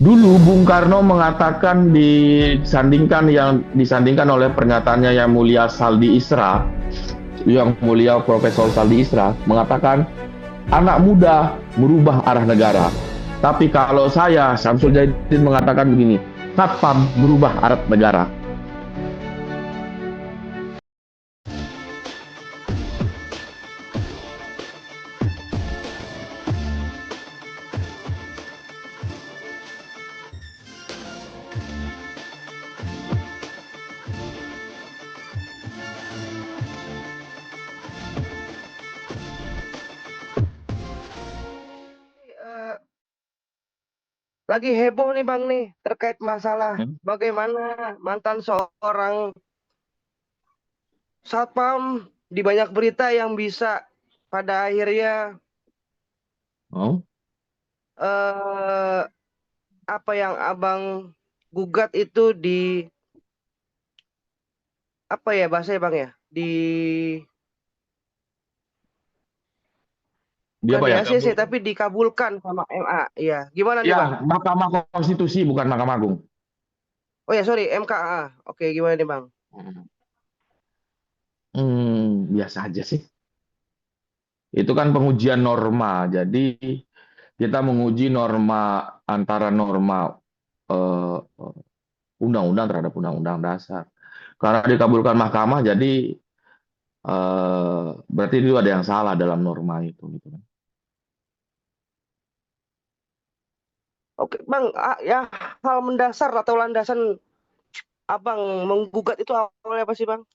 Dulu Bung Karno mengatakan disandingkan oleh pernyataannya yang mulia Saldi Isra, yang mulia Profesor Saldi Isra mengatakan anak muda merubah arah negara. Tapi kalau saya Samsul Jahidin mengatakan begini, Satpam merubah arah negara. Eh, Lagi heboh nih Bang nih terkait masalah bagaimana mantan seorang satpam di banyak berita yang bisa pada akhirnya Oh, eh, apa yang Abang gugat itu di apa ya bahasanya Bang ya di dia bukan apa di ya? ACC tapi dikabulkan sama MA. Iya, gimana nih Ya, Bang? Mahkamah Konstitusi bukan Mahkamah Agung. Oh ya sorry MKA. Oke gimana nih Bang? Biasa aja sih. Itu kan pengujian norma. Jadi kita menguji norma antara norma eh, undang-undang terhadap undang-undang dasar. Karena dikabulkan mahkamah, jadi berarti itu ada yang salah dalam norma itu. Gitu kan. Oke Bang, ya hal mendasar atau landasan Abang menggugat itu awalnya apa sih Bang?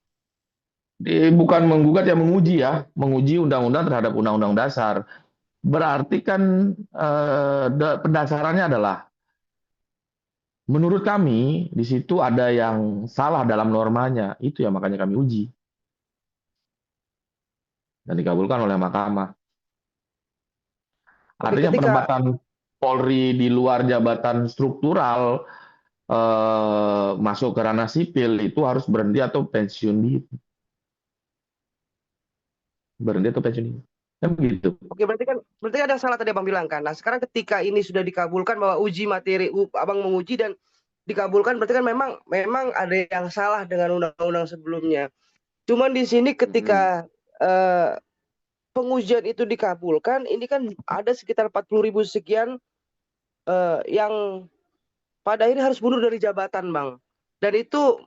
Bukan menggugat ya menguji ya, menguji undang-undang terhadap undang-undang dasar. Berarti kan pendasarannya adalah menurut kami di situ ada yang salah dalam normanya. Itu ya makanya kami uji dan dikabulkan oleh mahkamah. Oke Artinya ketika penempatan Polri di luar jabatan struktural masuk ke ranah sipil itu harus berhenti atau pensiun dini. Berhenti atau pensiun dini. Kan gitu. Oke, berarti ada salah tadi Abang bilang kan. Nah, sekarang ketika ini sudah dikabulkan bahwa uji materi Abang menguji dan dikabulkan berarti kan memang ada yang salah dengan undang-undang sebelumnya. Cuman di sini ketika eh, pengujian itu dikabulkan, ini kan ada sekitar 40.000 sekian yang pada akhirnya harus mundur dari jabatan, Bang. Dan itu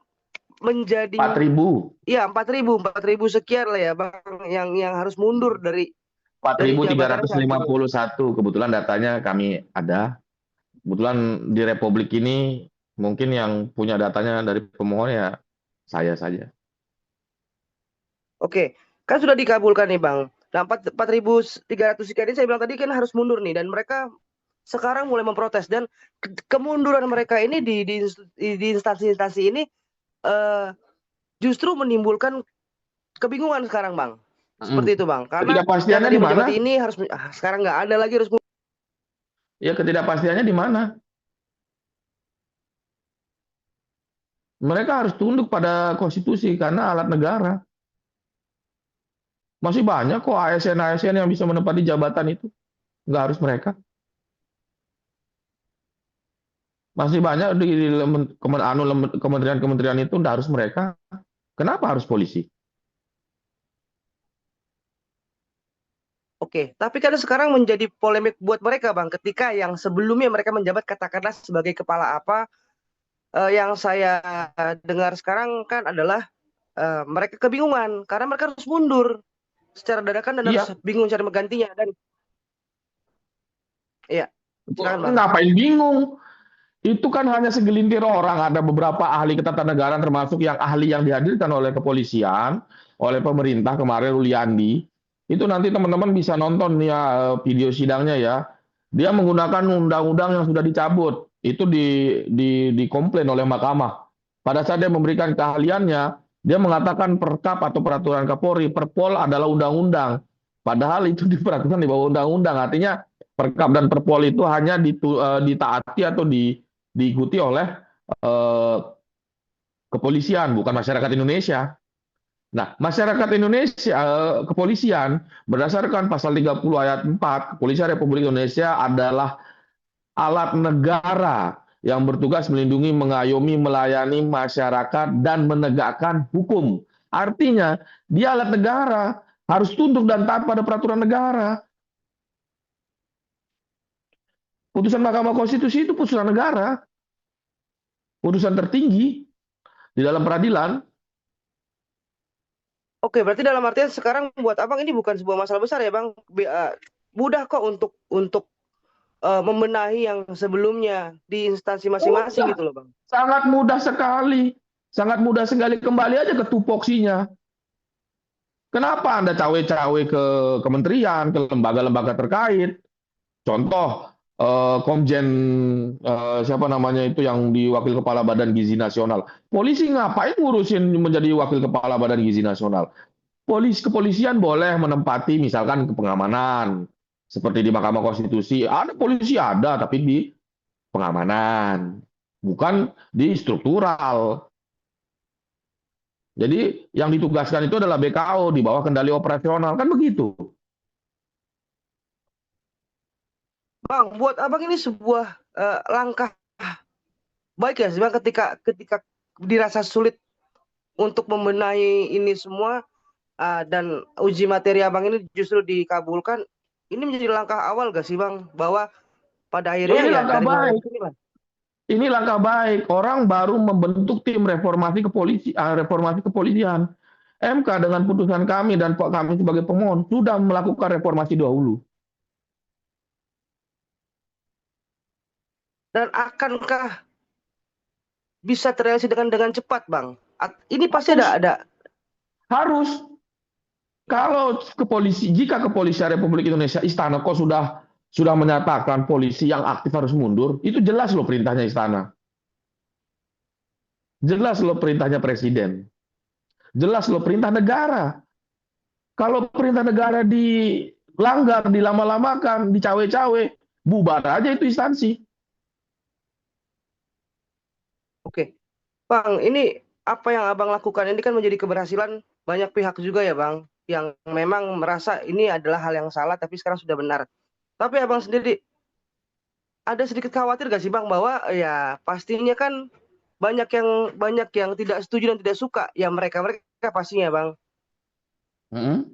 Empat menjadi ribu, ya 4.000 sekian lah ya, Bang, yang harus mundur empat dari ribu tiga jabatannya ratus saat lima ini. puluh satu kebetulan datanya kami ada. Kebetulan di Republik ini mungkin yang punya datanya dari pemohon ya saya saja. Oke, kan sudah dikabulkan nih Bang. Nah, 4.300 sekian ini saya bilang tadi kan harus mundur nih dan mereka sekarang mulai memprotes dan kemunduran mereka ini di instansi-instansi ini eh, justru menimbulkan kebingungan sekarang Bang. Seperti itu Bang. Karena yang Ketidakpastiannya tadi di mana? menjabat ini harus sekarang nggak ada lagi harus Ya ketidakpastiannya di mana? Mereka harus tunduk pada konstitusi karena alat negara. Masih banyak kok ASN-ASN yang bisa menempati jabatan itu. Nggak harus mereka. Masih banyak di kementerian-kementerian itu nggak harus mereka. Kenapa harus polisi? Oke, tapi kan sekarang menjadi polemik buat mereka Bang ketika yang sebelumnya mereka menjabat katakanlah sebagai kepala apa yang saya dengar sekarang kan adalah mereka kebingungan karena mereka harus mundur secara dadakan dan harus Iya, bingung cari menggantinya dan iya silakan bang. ngapain bingung? Itu kan hanya segelintir orang. Ada beberapa ahli ketatanegaraan termasuk yang ahli yang dihadirkan oleh kepolisian, oleh pemerintah kemarin Ruliandi. Itu nanti teman-teman bisa nonton ya video sidangnya ya. Dia menggunakan undang-undang yang sudah dicabut. Itu dikomplain oleh mahkamah. Pada saat dia memberikan keahliannya, dia mengatakan perkap atau peraturan Kapolri, Perpol adalah undang-undang. Padahal itu diperaturan di bawah undang-undang. Artinya perkap dan perpol itu hanya ditaati atau diikuti oleh eh, kepolisian, bukan masyarakat Indonesia. Nah, masyarakat Indonesia, kepolisian, berdasarkan pasal 30 ayat 4, Kepolisian Republik Indonesia adalah alat negara yang bertugas melindungi, mengayomi, melayani masyarakat, dan menegakkan hukum. Artinya, dia alat negara, harus tunduk dan taat pada peraturan negara. Putusan Mahkamah Konstitusi itu putusan negara, putusan tertinggi di dalam peradilan. Oke, berarti dalam artian sekarang buat abang ini bukan sebuah masalah besar ya bang. Mudah kok untuk membenahi yang sebelumnya di instansi masing-masing Mudah, gitu loh bang. sangat mudah sekali. Sangat mudah sekali, kembali aja ke tupoksinya. Kenapa Anda cawe-cawe ke kementerian, ke lembaga-lembaga terkait? Contoh, Komjen siapa namanya itu yang di Wakil Kepala Badan Gizi Nasional. Polisi ngapain ngurusin menjadi Wakil Kepala Badan Gizi Nasional? Kepolisian boleh menempati misalkan pengamanan, seperti di Mahkamah Konstitusi. Ada polisi ada, tapi di pengamanan, bukan di struktural. Jadi yang ditugaskan itu adalah BKO di bawah kendali operasional, kan begitu. Bang, buat abang ini sebuah langkah baik ya sih bang ketika dirasa sulit untuk membenahi ini semua dan uji materi abang ini justru dikabulkan. Ini menjadi langkah awal gak sih bang bahwa pada akhirnya Ini ya langkah dari mulai baik. sini bang. Ini langkah baik. Orang baru membentuk tim reformasi kepolisian. MK dengan putusan kami dan kami sebagai pemohon sudah melakukan reformasi dahulu. Dan akankah bisa terrealisasi dengan cepat bang? Ini pasti Harus, ada. harus. Kalau jika kepolisian Republik Indonesia Istana kok sudah menyatakan polisi yang aktif harus mundur, itu jelas loh perintahnya Istana. Jelas loh perintahnya Presiden. Jelas loh perintah negara. Kalau perintah negara dilanggar, dilama-lamakan, dicawe-cawe, bubar aja itu instansi. Oke, bang, ini apa yang abang lakukan ini kan menjadi keberhasilan banyak pihak juga ya bang, yang memang merasa ini adalah hal yang salah tapi sekarang sudah benar. Tapi abang sendiri ada sedikit khawatir gak sih bang bahwa ya pastinya kan banyak yang tidak setuju dan tidak suka ya mereka pastinya bang. Hmm.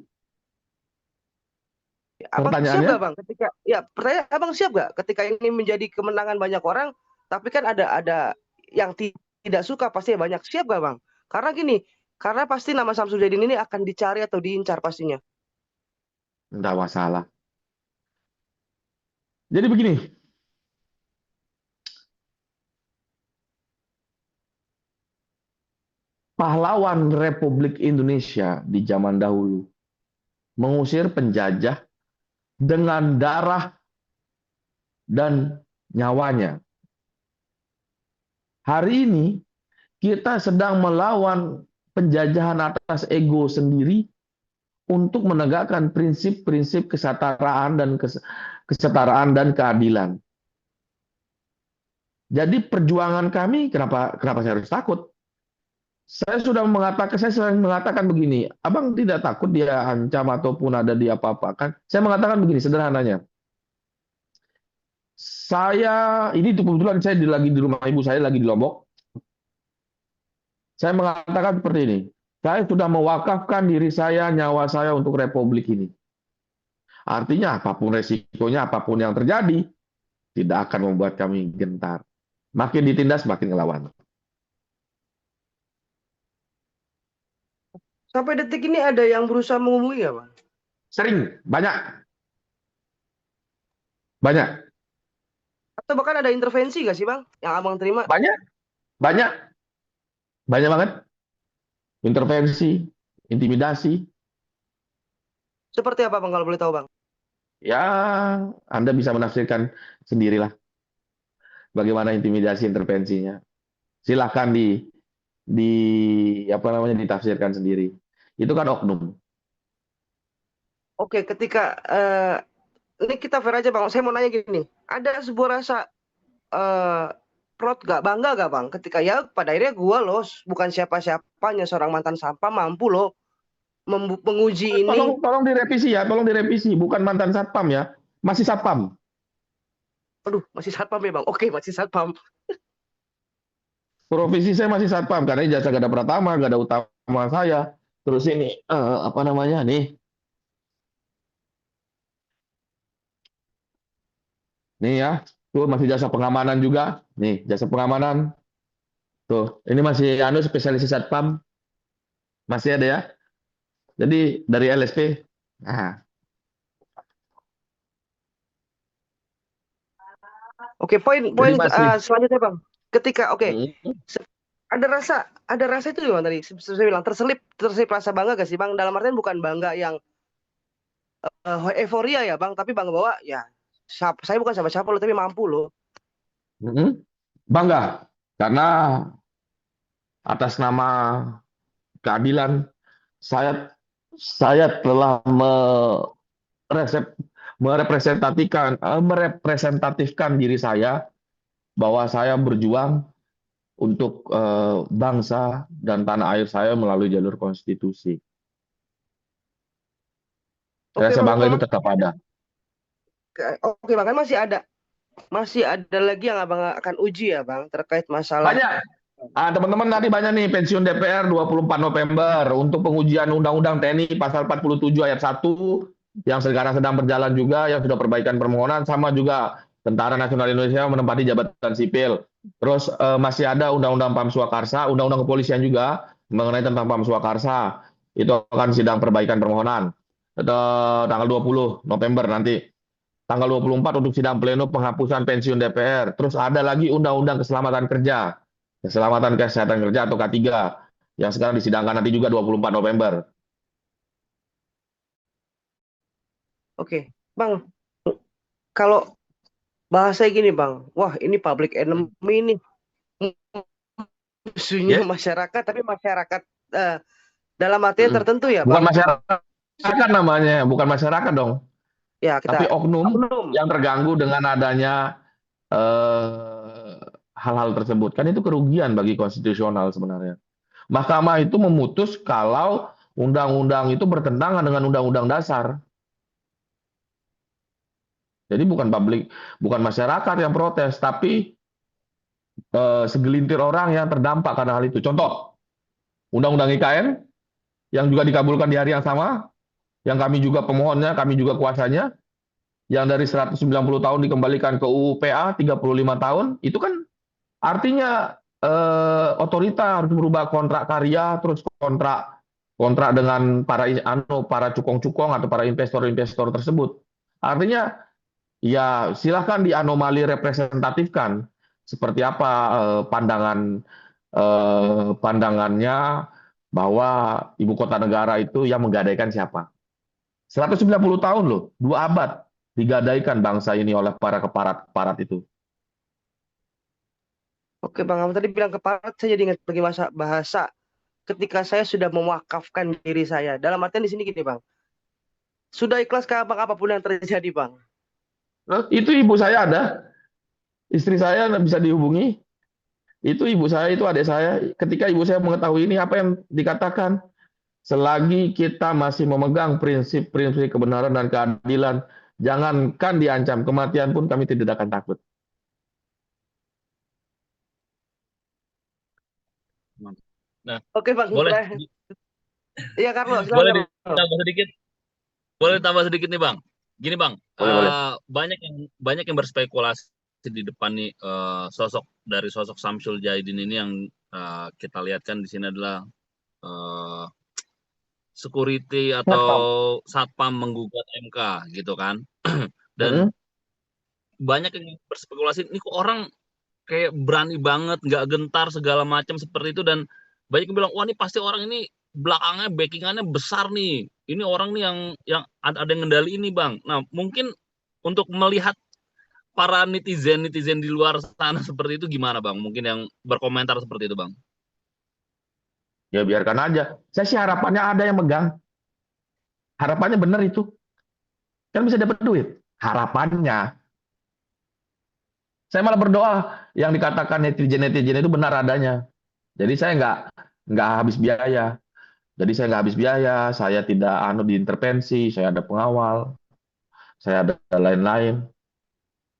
Abang siap gak Pertanyaannya, bang ketika ya pertanyaan abang siap gak ketika ini menjadi kemenangan banyak orang tapi kan ada yang tidak suka pastinya banyak, siap gak bang? Karena gini, karena pasti nama Samsudin ini akan dicari atau diincar pastinya. enggak masalah. Jadi begini, pahlawan Republik Indonesia di zaman dahulu mengusir penjajah dengan darah dan nyawanya. Hari ini kita sedang melawan penjajahan atas ego sendiri untuk menegakkan prinsip-prinsip kesetaraan dan keadilan. Jadi perjuangan kami, kenapa saya harus takut? Saya sering mengatakan begini, abang tidak takut dia ancam ataupun ada dia apa-apakan. Saya mengatakan begini sederhananya. Ini kebetulan saya lagi di rumah ibu saya, lagi di Lombok. Saya mengatakan seperti ini. Saya sudah mewakafkan diri saya, nyawa saya untuk Republik ini. Artinya apapun resikonya, apapun yang terjadi, tidak akan membuat kami gentar. Makin ditindas, makin ngelawan. Sampai detik ini ada yang berusaha menghubungi ya bang? Sering, banyak, banyak, Atau bahkan ada intervensi gak sih bang yang abang terima? banyak, banyak, banyak banget. Intervensi, intimidasi. Seperti apa bang kalau boleh tahu bang? Ya, Anda bisa menafsirkan sendirilah bagaimana intimidasi intervensinya. Silahkan di apa namanya ditafsirkan sendiri. Itu kan oknum. Oke, ketika ini kita fair aja bang, saya mau nanya gini, ada sebuah rasa eh proud gak, bangga gak bang ketika ya pada akhirnya gue loh bukan siapa-siapanya seorang mantan sampah mampu loh menguji ini. Tolong direvisi ya, tolong direvisi. Bukan mantan satpam ya, masih satpam. Aduh, masih satpam ya bang? Oke, masih satpam. Profesi saya masih satpam karena ijazah gada pratama, gada utama saya. Terus ini apa namanya nih? Nih ya, tuh masih jasa pengamanan juga. Nih, jasa pengamanan. Tuh, ini masih anu spesialis satpam, masih ada ya. Jadi dari LSP. Nah, Oke, jadi poin-poin masih. selanjutnya bang. Ketika oke, Hmm. se- ada rasa itu ya bang tadi. Seperti saya bilang terselip terselip rasa bangga gak sih bang? Dalam artian bukan bangga yang euforia ya bang, tapi bangga bahwa ya saya bukan siapa-siapa loh, tapi mampu loh. Bangga karena atas nama keadilan saya telah merepresentatifkan diri saya bahwa saya berjuang untuk bangsa dan tanah air saya melalui jalur konstitusi. Oke Rasa bang, bangga kalau itu tetap ada. oke bang kan masih ada lagi yang abang akan uji ya bang terkait masalah. Banyak. Teman-teman nanti banyak nih pensiun DPR 24 November untuk pengujian Undang-Undang TNI pasal 47 ayat 1 yang sekarang sedang berjalan juga yang sudah perbaikan permohonan sama juga Tentara Nasional Indonesia menempati jabatan sipil. Terus masih ada Undang-Undang PAM Swakarsa, Undang-Undang Kepolisian juga mengenai tentang PAM Swakarsa. Itu akan sidang perbaikan permohonan. Tanggal 20 November nanti. Tanggal 24 untuk sidang pleno penghapusan pensiun DPR. Terus ada lagi Undang-Undang Keselamatan Kerja. Keselamatan Kesehatan Kerja atau K3 yang sekarang disidangkan nanti juga 24 November. Oke bang, kalau bahasa gini bang, wah ini public enemy nih, musuhnya Ya, masyarakat, tapi masyarakat eh, dalam artian mm. tertentu ya Bukan bang. masyarakat namanya, bukan masyarakat dong, Ya tapi kita oknum oknum. yang terganggu dengan adanya eh, hal-hal tersebut. Kan itu kerugian bagi konstitusional sebenarnya. Mahkamah itu memutus kalau undang-undang itu bertentangan dengan undang-undang dasar. Jadi bukan masyarakat yang protes, tapi segelintir orang yang terdampak karena hal itu. Contoh, Undang-Undang IKN yang juga dikabulkan di hari yang sama, yang kami juga pemohonnya, kami juga kuasanya, yang dari 190 tahun dikembalikan ke UU PA 35 tahun, itu kan artinya otorita harus merubah kontrak karya, terus kontrak kontrak dengan para cukong-cukong atau para investor-investor tersebut. Artinya ya silahkan dianomali representatifkan seperti apa pandangannya bahwa ibu kota negara itu yang menggadaikan siapa. 190 tahun loh, 2 abad digadaikan bangsa ini oleh para keparat-keparat itu. Oke bang, kamu tadi bilang keparat, saya jadi ingat bagi masa bahasa ketika saya sudah mewakafkan diri saya. Dalam artian di sini gini bang, sudah ikhlas ke abang apapun yang terjadi bang. Itu ibu saya ada, istri saya bisa dihubungi. Itu ibu saya, itu adik saya. Ketika ibu saya mengetahui ini, apa yang dikatakan? Selagi kita masih memegang prinsip-prinsip kebenaran dan keadilan, jangankan diancam kematian pun kami tidak akan takut. Nah, Oke bang, boleh iya Carlo, boleh silakan Carlo. ditambah sedikit, boleh tambah sedikit nih Bang. Gini Bang, Boleh, boleh. banyak yang berspekulasi di depan nih, dari sosok Samsul Jaidin ini yang kita lihat kan di sini adalah eh, security atau Satpam. satpam menggugat MK gitu kan. Dan Mm-mm. banyak yang berspekulasi ini kok orang kayak berani banget, nggak gentar segala macam seperti itu, dan banyak yang bilang wah ini pasti orang ini belakangnya backingannya besar nih. Ini orang nih yang ada yang ngendali ini bang. Nah mungkin untuk melihat para netizen di luar sana seperti itu gimana bang? Mungkin yang berkomentar seperti itu bang. Ya biarkan aja. Saya sih harapannya ada yang megang. Harapannya benar itu. Kan bisa dapat duit. Harapannya. Saya malah berdoa yang dikatakan netizen-netizen itu benar adanya. Jadi saya nggak habis biaya. Jadi saya nggak habis biaya. Saya tidak diintervensi. Saya ada pengawal. Saya ada lain-lain.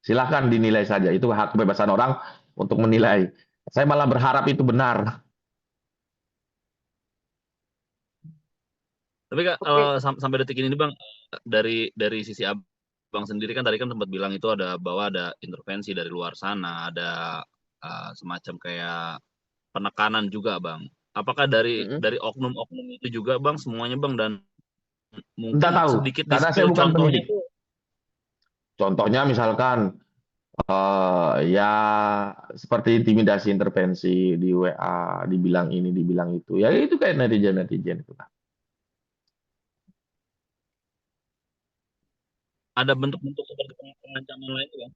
Silahkan dinilai saja. Itu hak kebebasan orang untuk menilai. Saya malah berharap itu benar. Tapi Kak, Oke. sampai detik ini nih Bang, dari sisi Abang sendiri kan tadi kan sempat bilang itu ada bahwa ada intervensi dari luar sana, ada semacam kayak penekanan juga Bang. Apakah dari Mm-mm. oknum-oknum itu juga Bang semuanya Bang, dan Nggak mungkin tahu, sedikit karena saya di-spill bukan contohnya penyidik. tuh. Contohnya misalkan ya seperti intimidasi intervensi di WA, dibilang ini, dibilang itu. Ya itu kayak netizen-netizen itu. Ada bentuk-bentuk seperti pengancaman lain tuh Bang.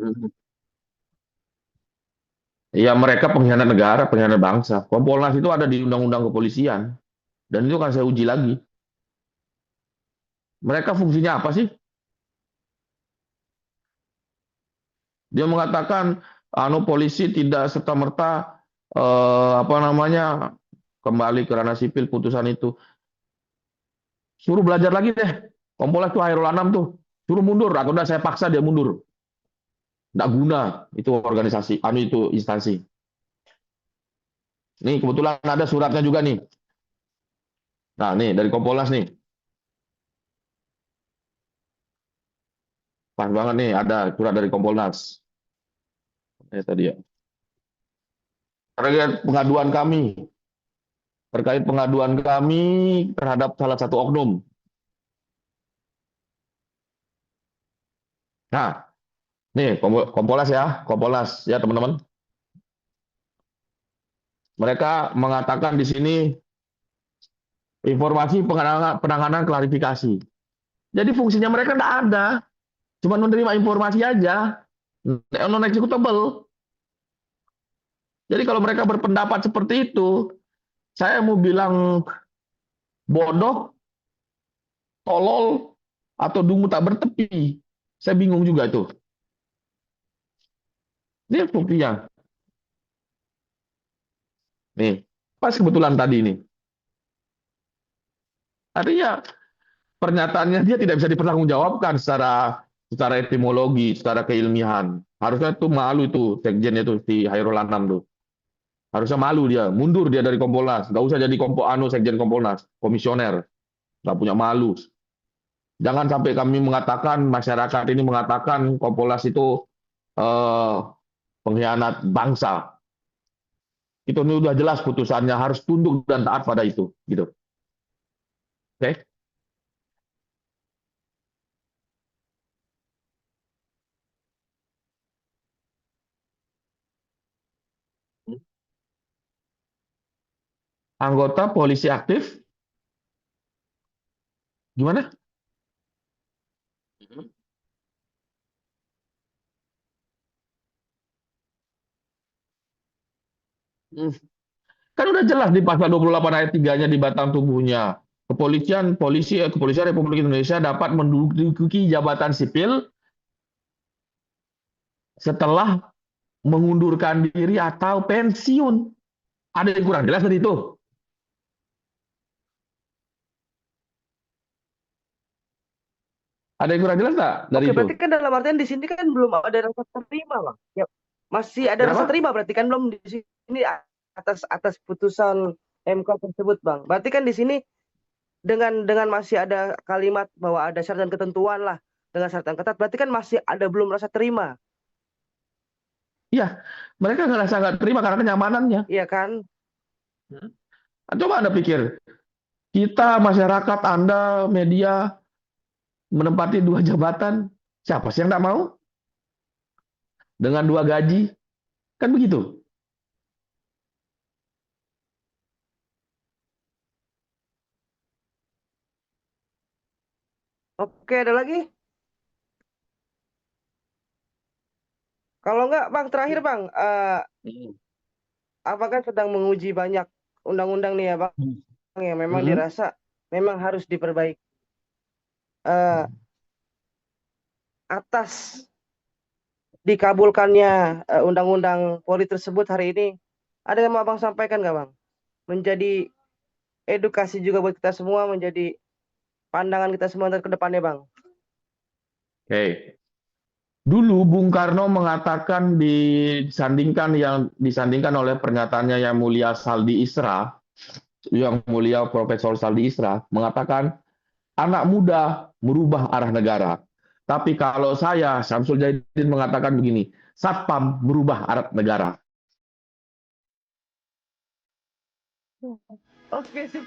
Mhm. Ya mereka pengkhianat negara, pengkhianat bangsa. Kompolnas itu ada di Undang-Undang Kepolisian. Dan itu kan saya uji lagi. Mereka fungsinya apa sih? Dia mengatakan polisi tidak serta-merta apa namanya kembali ke ranah sipil putusan itu. Suruh belajar lagi deh. Kompolnas tuh Hairul Anam tuh. Suruh mundur atau udah saya paksa dia mundur. Nggak guna itu organisasi, itu instansi. Nih kebetulan ada suratnya juga nih. Nah nih dari Kompolnas nih. Pas banget nih ada surat dari Kompolnas. Tadi ya. Terkait pengaduan kami terhadap salah satu oknum. Nah, nih Kompolnas ya, Kompolnas ya teman-teman. Mereka mengatakan di sini informasi penanganan klarifikasi. Jadi fungsinya mereka tidak ada, cuma menerima informasi aja, non executable. Jadi kalau mereka berpendapat seperti itu, saya mau bilang bodoh, tolol, atau dungu tak bertepi. Saya bingung juga tuh. Ini buktinya. Nih, pas kebetulan tadi nih. Artinya pernyataannya dia tidak bisa dipertanggungjawabkan secara etimologi, secara keilmiahan. Harusnya tuh malu itu sekjennya tuh si Hairul Anam tuh. Harusnya malu dia, mundur dia dari Kompolnas, nggak usah jadi sekjen Kompolnas, komisioner, nggak punya malu. Jangan sampai kami mengatakan masyarakat ini mengatakan Kompolnas itu eh, pengkhianat bangsa. Itu ini udah jelas putusannya harus tunduk dan taat pada itu, gitu. Oke? Anggota polisi aktif, gimana? Hmm. Kan udah jelas di pasal 28 ayat 3-nya di batang tubuhnya. Kepolisian Republik Indonesia dapat menduduki jabatan sipil setelah mengundurkan diri atau pensiun. Ada yang kurang jelas dari itu? Ada yang kurang jelas nggak dari Oke, itu? berarti kan dalam artian di sini kan belum ada rasa terima, Bang. Ya, masih ada rasa Kenapa? terima berarti kan belum di sini atas atas putusan MK tersebut, Bang. Berarti kan di sini dengan masih ada kalimat bahwa ada syarat dan ketentuan lah dengan syarat yang ketat, berarti kan masih ada belum rasa terima, Iya, mereka ngerasa nggak terima karena kenyamanannya. iya kan? Coba Anda pikir, kita masyarakat, Anda media menempati dua jabatan, siapa sih yang nggak mau dengan dua gaji? Kan begitu. Oke, ada lagi? Kalau enggak, Bang, terakhir, Bang, apakah sedang menguji banyak undang-undang nih ya, Bang, yang memang Mm-mm. dirasa memang harus diperbaiki eh, atas dikabulkannya undang-undang Polri tersebut hari ini, ada yang mau Abang sampaikan nggak Bang? Menjadi edukasi juga buat kita semua, menjadi pandangan kita semua ke depannya Bang. Oke. Dulu Bung Karno mengatakan disandingkan oleh pernyataannya yang mulia Saldi Isra, yang mulia Profesor Saldi Isra mengatakan anak muda merubah arah negara. Tapi kalau saya Syamsul Jaidin mengatakan begini, Satpam merubah arah negara. Oke, sip.